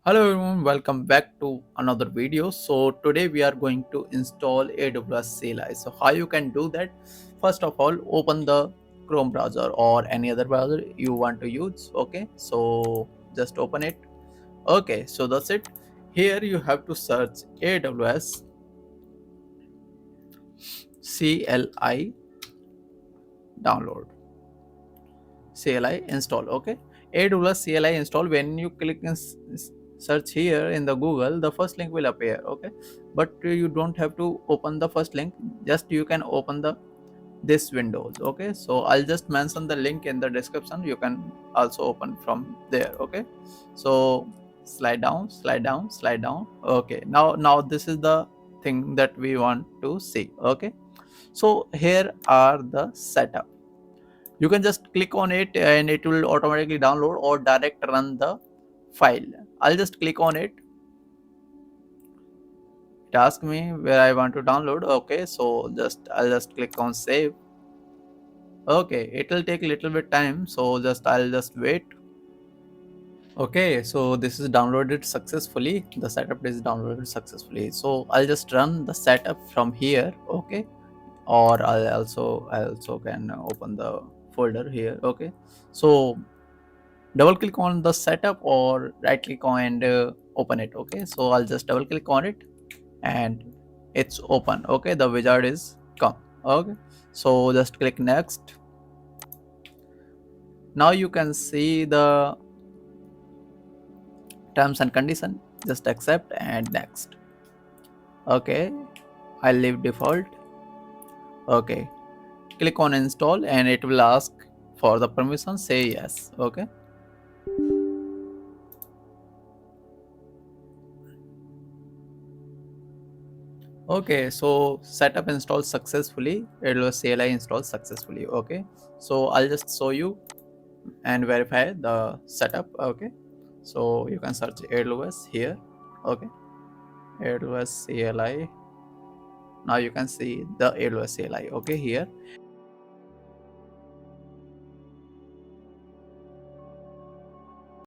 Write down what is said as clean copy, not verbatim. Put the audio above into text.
Hello everyone, welcome back to another video. So today we are going to install AWS CLI. So how you can do that? First of all, open the Chrome browser or any other browser you want to use. Okay, so just open it. Okay, so that's it. Here you have to search AWS CLI download. CLI install. Okay, AWS CLI install. When you click in search here in the Google, the first link will appear. Okay, but you don't have to open the first link, just you can open the this windows. Okay, so I'll just mention the link in the description, you can also open from there. Okay, so slide down, slide down, slide down. Okay, now this is the thing that we want to see. Okay, so here are the setup. You can just click on it and it will automatically download or direct run the file. I'll just click on it. It asks me where I want to download. Okay, so I'll just click on save. Okay, it will take a little bit time, so I'll just wait. Okay, so this is downloaded successfully. The setup is downloaded successfully, so I'll just run the setup from here. Okay, or I also can open the folder here. Okay, so double click on the setup or right click on and open it. Okay, so I'll just double click on it and it's open. Okay, the wizard is come. Okay, so just click next. Now you can see the terms and condition. Just accept and next. Okay, I'll leave default. Okay, click on install and it will ask for the permission. Say yes. Okay, okay, so setup installed successfully. It was CLI installed successfully. Okay, so I'll just show you and verify the setup. Okay, so you can search AWS here. Okay, AWS CLI. Now you can see the AWS CLI. Okay, here